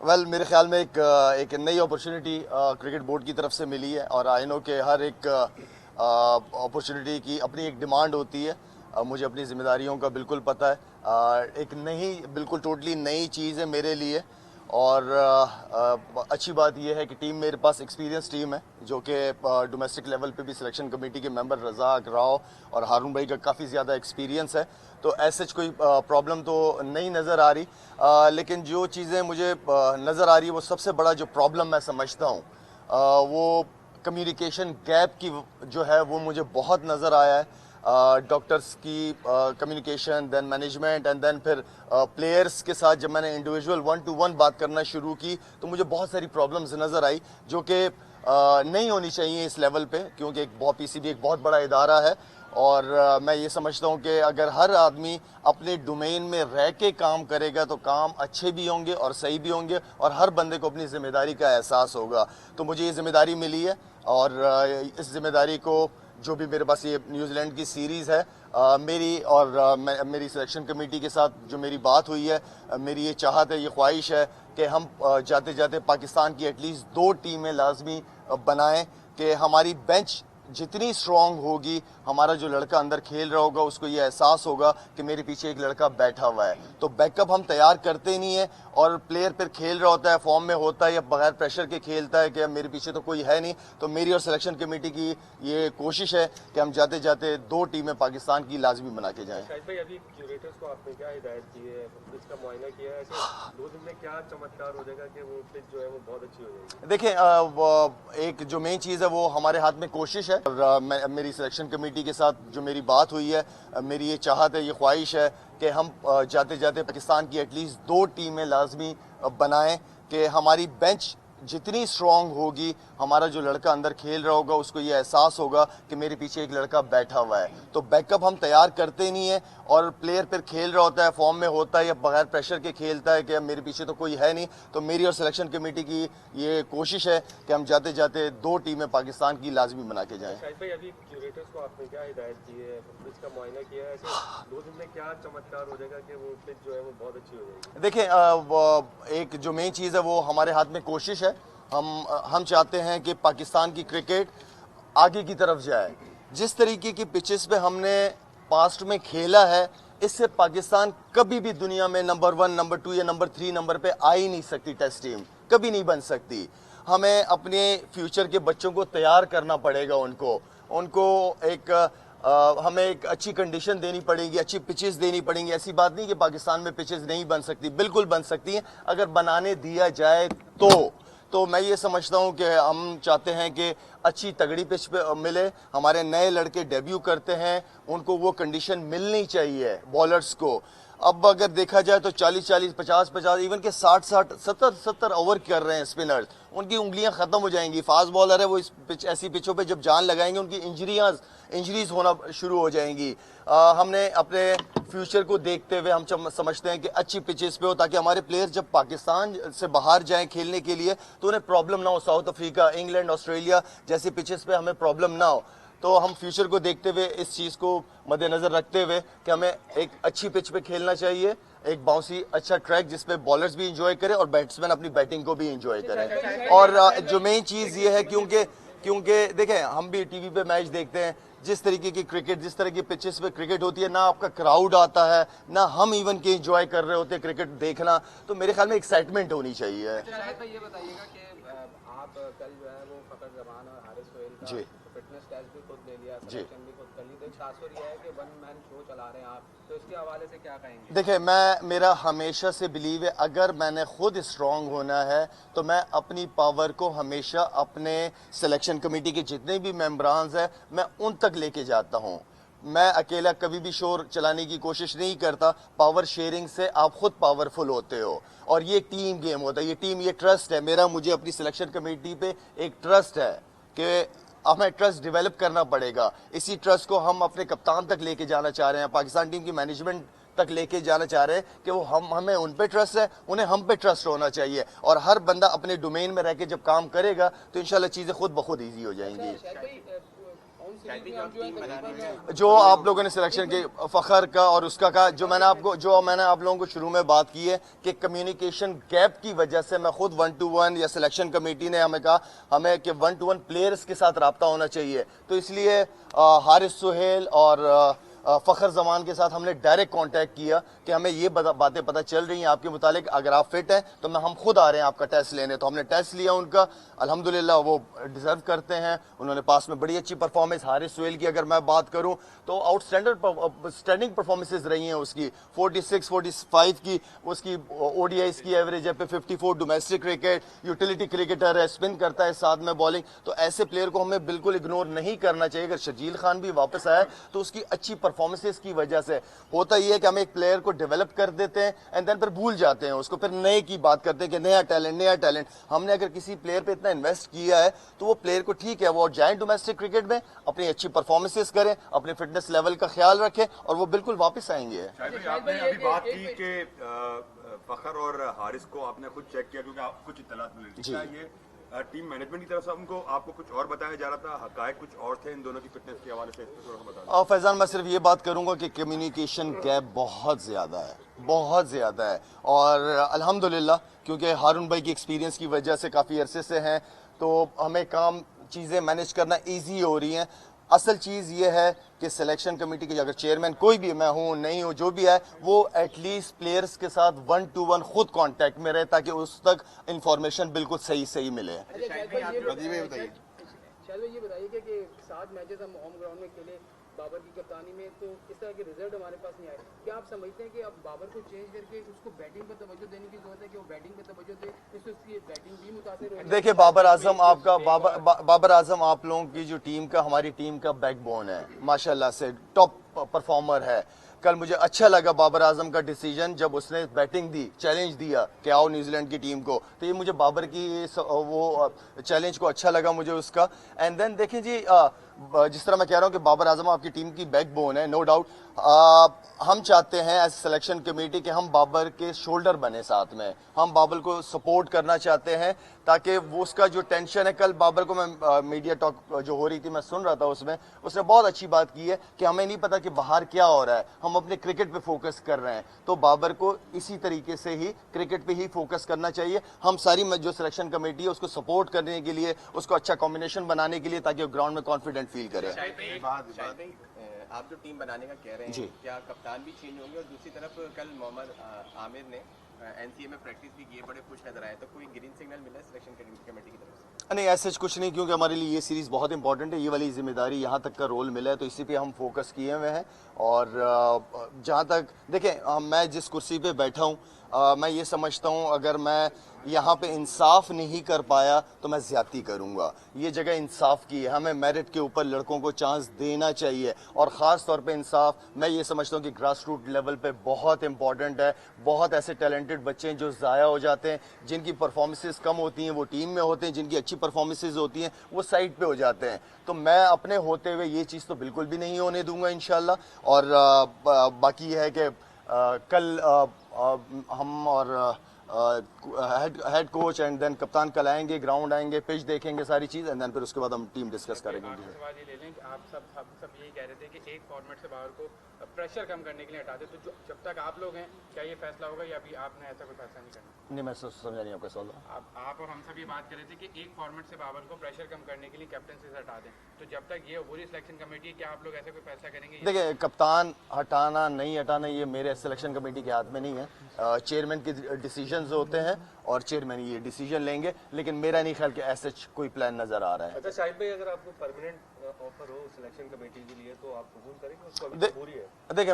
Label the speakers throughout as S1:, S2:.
S1: मेरे ख्याल में एक नई अपॉर्चुनिटी क्रिकेट बोर्ड की तरफ से मिली है और आई नो के हर एक अपॉर्चुनिटी की अपनी एक डिमांड होती है। मुझे अपनी जिम्मेदारियों का बिल्कुल पता है। एक नई बिल्कुल टोटली नई चीज़ है मेरे लिए और अच्छी बात यह है कि टीम मेरे पास एक्सपीरियंस टीम है जो कि डोमेस्टिक लेवल पे भी सिलेक्शन कमेटी के मेंबर रज़ाक राव और हारून भाई का काफ़ी ज़्यादा एक्सपीरियंस है। तो ऐसे कोई प्रॉब्लम तो नहीं नज़र आ रही, लेकिन जो चीज़ें मुझे नज़र आ रही है वो सबसे बड़ा जो प्रॉब्लम मैं समझता हूँ वो कम्युनिकेशन गैप की जो है वो मुझे बहुत नज़र आया है। डॉक्टर्स की communication, then management and then फिर प्लेयर्स के साथ जब मैंने इंडिविजुअल 1-to-1 बात करना शुरू की तो मुझे बहुत सारी प्रॉब्लम्स नज़र आई जो कि नहीं होनी चाहिए इस लेवल पे, क्योंकि पीसीबी एक बहुत बड़ा इदारा है और मैं ये समझता हूँ कि अगर हर आदमी अपने डोमेन में रह के काम करेगा तो काम अच्छे भी होंगे और सही भी होंगे और हर बंदे को अपनी ज़िम्मेदारी का एहसास होगा। तो मुझे ये ज़िम्मेदारी मिली है और इस ज़िम्मेदारी को जो भी मेरे पास ये न्यूजीलैंड की सीरीज़ है मेरी और मेरी सिलेक्शन कमेटी के साथ जो मेरी बात हुई है, मेरी ये चाहत है, ये ख्वाहिश है कि हम जाते जाते पाकिस्तान की एटलीस्ट 2 टीमें लाजमी बनाएं कि हमारी बेंच जितनी स्ट्रॉन्ग होगी, हमारा जो लड़का अंदर खेल रहा होगा उसको ये एहसास होगा कि मेरे पीछे एक लड़का बैठा हुआ है। तो बैकअप हम तैयार करते नहीं है और प्लेयर फिर खेल रहा होता है, फॉर्म में होता है या बगैर प्रेशर के खेलता है कि मेरे पीछे तो कोई है नहीं। तो मेरी और सिलेक्शन कमेटी की ये कोशिश है कि हम जाते जाते 2 टीमें पाकिस्तान की लाजमी बना के जाएँ।
S2: शाहिद भाई, अभी क्यूरेटर्स को आपने क्या हिदायत की है, पिच का मुआयना किया है, ऐसे 2 दिन में क्या चमत्कार हो जाएगा कि वो पिच जो है वो बहुत अच्छी हो जाएगी?
S1: देखें, एक जो मेन चीज़ है वो हमारे हाथ में कोशिश है और मेरी सिलेक्शन कमेटी के साथ जो मेरी बात हुई है, मेरी ये चाहत है, ये ख्वाहिश है कि हम जाते जाते पाकिस्तान की एटलीस्ट 2 टीमें लाजमी बनाएं कि हमारी बेंच जितनी स्ट्रॉन्ग होगी, हमारा जो लड़का अंदर खेल रहा होगा उसको ये एहसास होगा कि मेरे पीछे एक लड़का बैठा हुआ है। तो बैकअप हम तैयार करते नहीं है और प्लेयर फिर खेल रहा होता है, फॉर्म में होता है या बगैर प्रेशर के खेलता है कि मेरे पीछे तो कोई है नहीं। तो मेरी और सिलेक्शन कमेटी की ये कोशिश है कि हम जाते जाते 2 टीमें पाकिस्तान की लाजमी बना के जाएँ।
S2: शाहिद भाई, अभी क्यूरेटर्स को आपने क्या हिदायत की है, पिच का मुआयना किया है, ऐसे 2 दिन में क्या चमत्कार हो जाएगा कि वो पिच जो है वो बहुत अच्छी हो जाएगी?
S1: देखें, एक जो मेन चीज़ है वो हमारे हाथ में कोशिश है। हम चाहते हैं कि पाकिस्तान की क्रिकेट आगे की तरफ जाए। जिस तरीके की पिचेस पे हमने पास्ट में खेला है, इससे पाकिस्तान कभी भी दुनिया में नंबर 1, नंबर 2 या नंबर 3 नंबर पे आ ही नहीं सकती। टेस्ट टीम कभी नहीं बन सकती। हमें अपने फ्यूचर के बच्चों को तैयार करना पड़ेगा। उनको हमें एक अच्छी कंडीशन देनी पड़ेगी, अच्छी पिचेस देनी पड़ेंगी। ऐसी बात नहीं कि पाकिस्तान में पिचेस नहीं बन सकती, बिल्कुल बन सकती हैं अगर बनाने दिया जाए तो मैं ये समझता हूँ कि हम चाहते हैं कि अच्छी तगड़ी पिच पे मिले। हमारे नए लड़के डेब्यू करते हैं, उनको वो कंडीशन मिलनी चाहिए बॉलर्स को। अब अगर देखा जाए तो 40-40, 50-50, इवन के 60-60, 70-70 ओवर कर रहे हैं स्पिनर्स, उनकी उंगलियां ख़त्म हो जाएंगी। फास्ट बॉलर है वो, इस पिच ऐसी पिचों पे जब जान लगाएंगे उनकी इंजरीज होना शुरू हो जाएंगी। हमने अपने फ्यूचर को देखते हुए हम समझते हैं कि अच्छी पिचेस पे हो ताकि हमारे प्लेयर जब पाकिस्तान से बाहर जाएं खेलने के लिए तो उन्हें प्रॉब्लम ना हो। साउथ अफ्रीका, इंग्लैंड, ऑस्ट्रेलिया जैसी पिचेस पे हमें प्रॉब्लम ना हो। तो हम फ्यूचर को देखते हुए, इस चीज़ को मद्देनज़र रखते हुए कि हमें एक अच्छी पिच पे खेलना चाहिए, एक बाउंसी अच्छा ट्रैक जिस पे बॉलर्स भी इंजॉय करें और बैट्समैन अपनी बैटिंग को भी इंजॉय करें। और जो मेन चीज़ ये है, क्योंकि देखें हम भी टीवी पे मैच देखते हैं, जिस तरीके की क्रिकेट, जिस तरह की पिचेस पे क्रिकेट होती है, ना आपका क्राउड आता है, ना हम इवन के इंजॉय कर रहे होते हैं क्रिकेट देखना। तो मेरे ख्याल में एक्साइटमेंट होनी चाहिए।
S3: शाहिद भाई, ये बताइएगा कि आप कल जो है वो फकर जमान और हारिस सोहेल का
S1: जी
S3: फिटनेस टेस्ट भी खुद ले लिया,
S1: जी
S3: सिलेक्शन भी खुद कर ली, तो एक तासुर ये है कि 1 मैन शो चला रहे हैं आप, तो इसके हवाले से क्या कहेंगे?
S1: देखिए, मेरा हमेशा से बिलीव है, अगर मैंने खुद स्ट्रांग होना है तो मैं अपनी पावर को हमेशा अपने सिलेक्शन कमेटी के जितने भी मेंबरान हैं मैं उन तक लेके जाता हूँ। मैं अकेला कभी भी शोर चलाने की कोशिश नहीं करता। पावर शेयरिंग से आप खुद पावरफुल होते हो और ये टीम गेम होता है, ये टीम, ये ट्रस्ट है मेरा। मुझे अपनी सिलेक्शन कमेटी पे एक ट्रस्ट है कि हमें ट्रस्ट डेवलप करना पड़ेगा। इसी ट्रस्ट को हम अपने कप्तान तक लेके जाना चाह रहे हैं, पाकिस्तान टीम की मैनेजमेंट तक लेके जाना चाह रहे हैं कि वो हमें उन पे ट्रस्ट है, उन्हें हम पे ट्रस्ट होना चाहिए और हर बंदा अपने डोमेन में रह के जब काम करेगा तो इंशाल्लाह चीज़ें खुद ब खुद ईजी हो जाएंगी। जो आप लोगों ने सिलेक्शन के फ़खर का और उसका कहा, जो मैंने आप लोगों को शुरू में बात की है कि कम्युनिकेशन गैप की वजह से मैं खुद 1-to-1 या सिलेक्शन कमेटी ने हमें कहा हमें कि 1-to-1 प्लेयर्स के साथ रब्ता होना चाहिए, तो इसलिए हारिस सुहेल और फ़खर जमान के साथ हमने डायरेक्ट कांटेक्ट किया कि हमें ये बातें पता चल रही हैं आपके मुतालिक, अगर आप फिट हैं तो हम खुद आ रहे हैं आपका टेस्ट लेने। तो हमने टेस्ट लिया उनका, अल्हम्दुलिल्लाह वो डिज़र्व करते हैं, उन्होंने पास में बड़ी अच्छी परफॉर्मेंस। हारिस सुहेल की अगर मैं बात करूं तो आउटस्टैंडिंग परफॉर्मेंसेस रही हैं उसकी, 46-45 की उसकी ओडीआईस की एवरेज है पे 54, डोमेस्टिक क्रिकेट, यूटिलिटी क्रिकेटर है, स्पिन करता है साथ में बॉलिंग। तो ऐसे प्लेयर को हमें बिल्कुल इग्नोर नहीं करना चाहिए। अगर शर्जील खान भी वापस आया तो उसकी अच्छी परफॉर्मेंसेस की वजह से होता ही है कि हम एक प्लेयर को डेवलप कर देते हैं एंड देन फिर भूल जाते हैं उसको, फिर नए की बात करते हैं कि नया टैलेंट। हमने अगर किसी प्लेयर पे इतना इन्वेस्ट किया है तो वो प्लेयर को ठीक है वो जाए डोमेस्टिक क्रिकेट में अपनी अच्छी परफॉर्मेंसेस करें, अपने फिटनेस लेवल का ख्याल रखें और वो बिल्कुल वापस आएंगे।
S4: आपने अभी बात की कि फखर और हारिस को आपने खुद चेक किया क्योंकि आप कुछ इत्तलात मिली थी, क्या ये टीम मैनेजमेंट की तरफ से आपको कुछ और बताया जा रहा था, हकायक कुछ और थे इन दोनों की फिटनेस के हवाले से? थोड़ा
S1: फैजान, मैं सिर्फ ये बात करूंगा कि कम्युनिकेशन गैप बहुत ज़्यादा है और अल्हम्दुलिल्लाह क्योंकि हारून भाई की एक्सपीरियंस की वजह से काफ़ी अरसे से हैं तो हमें चीज़ें मैनेज करना ईजी हो रही हैं। असल चीज़ ये है कि सिलेक्शन कमेटी के अगर चेयरमैन कोई भी, मैं हूँ नहीं हूँ, जो भी है, वो एटलीस्ट प्लेयर्स के साथ 1-to-1 खुद कांटेक्ट में रहे ताकि उस तक इंफॉर्मेशन बिल्कुल सही मिले।
S3: शायद ये बताइए कि 7 मैचेस हम होम ग्राउंड में खेले बाबर की कप्तानी में, तो इस तरह के रिजल्ट हमारे पास नहीं आए। क्या आप समझते हैं कि अब बाबर को चेंज करके उसको बैटिंग पर तवज्जो देने की जरूरत है कि वो बैटिंग पर तवज्जो दे, इससे उसकी बैटिंग भी मुतासिर हो?
S1: देखिए, बाबर आजम आप लोगों की जो टीम का, हमारी टीम का बैकबोन है, माशाल्लाह से टॉप परफॉर्मर है। कल मुझे अच्छा लगा बाबर आजम का डिसीजन जब उसने बैटिंग दी, चैलेंज दिया कि आओ न्यूजीलैंड की टीम को, तो ये मुझे बाबर की वो चैलेंज को अच्छा लगा मुझे उसका। एंड देन देखिए जी, जिस तरह मैं कह रहा हूँ कि बाबर आजम आपकी टीम की बैकबोन है, नो डाउट। हम चाहते हैं एज सिलेक्शन कमेटी कि हम बाबर के शोल्डर बने, साथ में हम बाबर को सपोर्ट करना चाहते हैं ताकि वो उसका जो टेंशन है, कल बाबर को मैं मीडिया टॉक जो हो रही थी मैं सुन रहा था, उसमें उसने बहुत अच्छी बात की है कि हमें नहीं पता कि बाहर क्या हो रहा है, हम अपने क्रिकेट पे फोकस कर रहे हैं। तो बाबर को इसी तरीके से ही क्रिकेट पे ही फोकस करना चाहिए। हम सारी जो सिलेक्शन कमेटी है उसको सपोर्ट करने के लिए, उसको अच्छा कॉम्बिनेशन बनाने के लिए, ताकि वो ग्राउंड में कॉन्फिडेंट फील करे।
S5: आप जो टीम बनाने का कह रहे हैं, क्या कप्तान भी चेंज होंगे? और दूसरी तरफ कल मोहम्मद आमिर ने एनसीए में प्रैक्टिस भी की है, बड़े खुश नजर आए, तो कोई ग्रीन सिग्नल मिला सिलेक्शन कमेटी की तरफ से?
S1: नहीं, ऐसा कुछ नहीं, क्योंकि हमारे लिए ये सीरीज़ बहुत इंपॉर्टेंट है, ये वाली जिम्मेदारी, यहाँ तक का रोल मिला है तो इसी पे हम फोकस किए हुए हैं। और जहाँ तक देखें, मैं जिस कुर्सी पे बैठा हूँ, मैं ये समझता हूँ अगर मैं यहाँ पे इंसाफ नहीं कर पाया तो मैं ज़्यादती करूँगा। ये जगह इंसाफ की है, हमें मेरिट के ऊपर लड़कों को चांस देना चाहिए और ख़ास तौर पे इंसाफ मैं ये समझता हूँ कि ग्रास रूट लेवल पे बहुत इंपॉर्टेंट है। बहुत ऐसे टैलेंटेड बच्चे हैं जो ज़ाया हो जाते हैं, जिनकी परफॉर्मेंसेस कम होती हैं वो टीम में होते हैं, जिनकी अच्छी परफॉर्मेंसेस होती हैं वो साइड पे हो जाते हैं। तो मैं अपने होते हुए ये चीज़ तो बिल्कुल भी नहीं होने दूंगा इंशाल्लाह। और बाकी है कि कल हम और हेड कोच एंड देन कप्तान कल आएंगे, ग्राउंड आएंगे, पिच देखेंगे, सारी चीज़, एंड देन फिर उसके बाद हम टीम डिस्कस करेंगे।
S6: सवाल ये ले लें कि आप सब यही कह रहे थे कि एक फॉर्मेट से बाहर को प्रेशर कम करने के लिए हटा दे, तो जब तक आप लोग हैं क्या ये फैसला होगा या अभी आपने ऐसा कोई फैसला नहीं करना?
S1: नहीं, मैं समझा नहीं आपका सवाल।
S6: आप और हम सब ये बात कर रहे थे कि एक फॉर्मेट से बाबर को प्रेशर कम करने के लिए कैप्टन से हटा दें, तो जब तक ये पूरी सिलेक्शन कमेटी, क्या आप लोग ऐसा कोई फैसला करेंगे?
S1: देखिए, कप्तान हटाना नहीं हटाना ये मेरे सिलेक्शन कमेटी के हाथ में नहीं है, चेयरमैन के डिसीजंस होते हैं और चेयरमैन ये डिसीजन लेंगे, लेकिन मेरा नहीं ख्याल कि ऐसा कोई प्लान नजर आ रहा है।
S2: अच्छा शाहिद भाई, अगर आपको परमानेंट ऑफर हो सिलेक्शन कमेटी के लिए तो आप कबूल करेंगे उसको? अभी मजबूरी है।
S1: देखिए,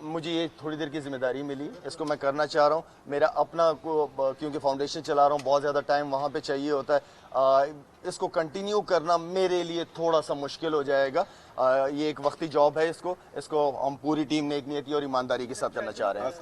S1: मुझे ये थोड़ी देर की जिम्मेदारी मिली, इसको मैं करना चाह रहा हूँ। मेरा अपना क्योंकि फाउंडेशन चला रहा हूँ, बहुत ज़्यादा टाइम वहाँ पे चाहिए होता है, इसको कंटिन्यू करना मेरे लिए थोड़ा सा मुश्किल हो जाएगा। ये एक वक्ती जॉब है, इसको हम पूरी टीम ने एक नियति और ईमानदारी के साथ करना चाह रहे हैं।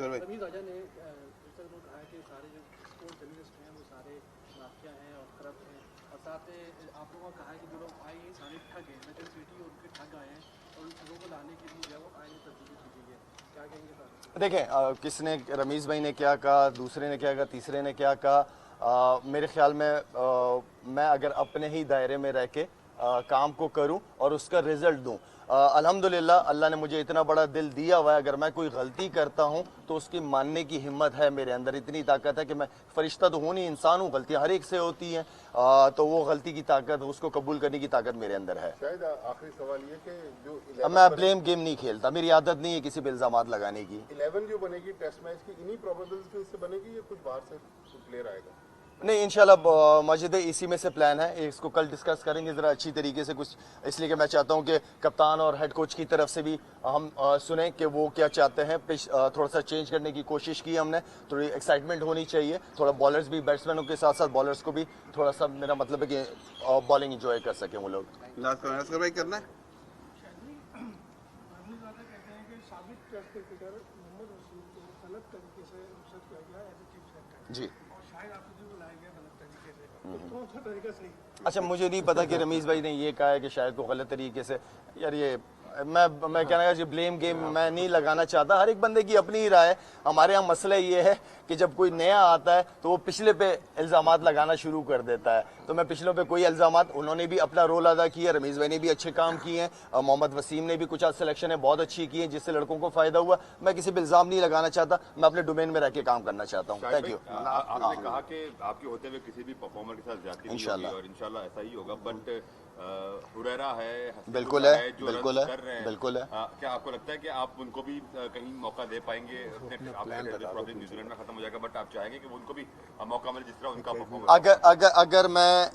S1: देखें, किसने, रमीज़ भाई ने क्या कहा, दूसरे ने क्या कहा, तीसरे ने क्या कहा, मेरे ख्याल में मैं अगर अपने ही दायरे में रह के काम को करूं और उसका रिजल्ट दूं। अल्हम्दुलिल्लाह अल्लाह ने मुझे इतना बड़ा दिल दिया हुआ है, अगर मैं कोई गलती करता हूं तो उसकी मानने की हिम्मत है मेरे अंदर, इतनी ताकत है कि मैं फरिश्ता तो हूं नहीं, इंसान हूं, गलतियां हर एक से होती हैं, तो वो गलती की ताकत, उसको कबूल करने की ताकत मेरे अंदर है।
S7: शायद आखिरी सवाल ये कि जो
S1: अब मैं ब्लेम गेम नहीं खेलता, मेरी आदत नहीं है किसी पे इल्जामात लगाने की।
S7: 11 जो बनेगी टेस्ट मैच की, इन्हीं प्रोबेबिलिटी से बनेगी या कुछ बाहर से प्लेयर आएगा?
S1: नहीं, इंशाल्लाह मस्जिद इसी में से प्लान है, इसको कल डिस्कस करेंगे ज़रा अच्छी तरीके से कुछ, इसलिए कि मैं चाहता हूं कि कप्तान और हेड कोच की तरफ से भी हम सुने कि वो क्या चाहते हैं। पिच थोड़ा सा चेंज करने की कोशिश की हमने, थोड़ी एक्साइटमेंट होनी चाहिए, थोड़ा बॉलर्स भी, बैट्समैनों के साथ साथ बॉलर्स को भी थोड़ा सा, मेरा मतलब है कि बॉलिंग इंजॉय कर सकें वो लोग।
S7: लास्ट भाई करना है।
S1: जी, अच्छा, मुझे नहीं पता कि रमीज़ भाई ने ये कहा है कि शायद को गलत तरीके से, यार ये मैं कहना चाहिए ब्लेम गेम मैं नहीं लगाना चाहता, हर एक बंदे की अपनी ही राय है। हमारे यहाँ मसला ये है कि जब कोई नया आता है तो वो पिछले पे इल्ज़ामात लगाना शुरू कर देता है, तो मैं पिछलों पे कोई इल्ज़ामात, उन्होंने भी अपना रोल अदा किया, रमीज़ भाई ने भी अच्छे काम किए हैं, मोहम्मद वसीम ने भी कुछ आज सिलेक्शन है बहुत अच्छी की है जिससे लड़कों को फ़ायदा हुआ। मैं किसी पे इल्ज़ाम नहीं लगाना चाहता, मैं अपने डोमेन में रह के काम करना चाहता हूँ। Thank you.
S4: आपने कहा कि आपके होते हुए किसी भी परफॉर्मर के साथ ज्यादती नहीं
S1: इंशाल्लाह।
S4: होगी और इंशाल्लाह ऐसा ही होगा, बट हुरैरा है,
S1: बिल्कुल है,
S4: जो
S1: बिल्कुल
S4: रन
S1: है,
S4: कर रहे हैं,
S1: बिल्कुल है।
S4: क्या आपको लगता है कि आप उनको भी कहीं मौका दे पाएंगे? प्रॉब्लम न्यूजीलैंड में खत्म हो जाएगा, बट आप चाहेंगे कि उनको भी मौका मिले जिस तरह उनका परफॉर्मेंस?
S1: अगर मैं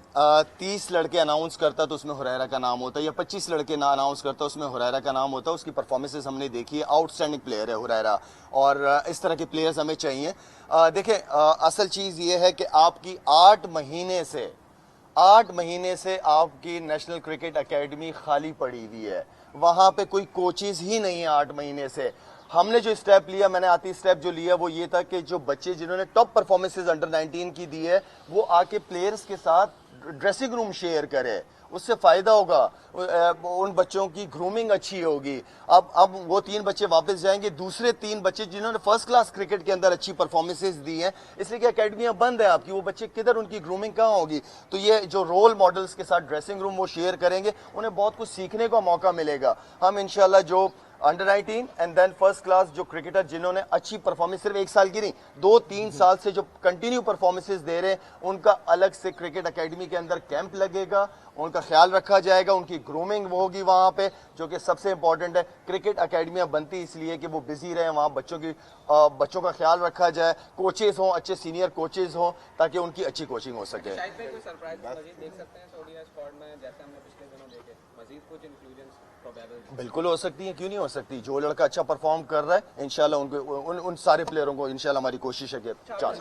S1: 30 लड़के अनाउंस करता तो उसमें हुरैरा का नाम होता, या 25 लड़के ना अनाउंस करता उसमें हुरैरा का नाम होता। उसकी परफॉर्मेंसेस हमने देखी है, आउटस्टैंडिंग प्लेयर है हुरैरा, और इस तरह के प्लेयर्स हमें चाहिए। देखें, असल चीज़ ये है कि आपकी 8 महीने से आपकी नेशनल क्रिकेट एकेडमी खाली पड़ी हुई है, वहाँ पे कोई कोचेज ही नहीं है 8 महीने से। हमने जो स्टेप लिया, मैंने आती स्टेप जो लिया वो ये था कि जो बच्चे जिन्होंने टॉप परफॉर्मेंसेज अंडर 19 की दी है वो आके प्लेयर्स के साथ ड्रेसिंग रूम शेयर करे, उससे फ़ायदा होगा, उन बच्चों की ग्रूमिंग अच्छी होगी। अब वो 3 बच्चे वापस जाएंगे, दूसरे 3 बच्चे जिन्होंने फर्स्ट क्लास क्रिकेट के अंदर अच्छी परफॉर्मेंसेज दी हैं, इसलिए कि अकेडमियाँ बंद है आपकी, वो बच्चे किधर, उनकी ग्रूमिंग कहाँ होगी? तो ये जो रोल मॉडल्स के साथ ड्रेसिंग रूम वो शेयर करेंगे, उन्हें बहुत कुछ सीखने का मौका मिलेगा। हम इंशाल्लाह जो under 19 and then first class जो क्रिकेटर जिन्होंने अच्छी परफॉर्मेंस सिर्फ 1 साल की नहीं 2-3 साल से जो कंटिन्यू परफॉर्मेंसेस दे रहे हैं, उनका अलग से क्रिकेट एकेडमी के अंदर कैंप लगेगा, उनका ख्याल रखा जाएगा, उनकी ग्रूमिंग होगी वहाँ पे, जो कि सबसे इंपॉर्टेंट है। क्रिकेट एकेडमियाँ बनती इसलिए कि वो बिजी रहे, वहाँ बच्चों का ख्याल रखा जाए, कोचेज हों, अच्छे सीनियर कोचेज हों, ताकि उनकी अच्छी कोचिंग हो सके।
S3: शायद कोई सरप्राइज मजीद देख सकते हैं सऊदीया स्क्वाड में, जैसे हमने पिछले दिनों देखे, मजीद कुछ इंक्लूजन्स प्रोबेबल?
S1: बिल्कुल हो सकती है, क्यों नहीं हो सकती। जो लड़का अच्छा परफॉर्म कर रहा है इंशाल्लाह उन सारे प्लेयरों को इंशाल्लाह हमारी कोशिश है कि चांस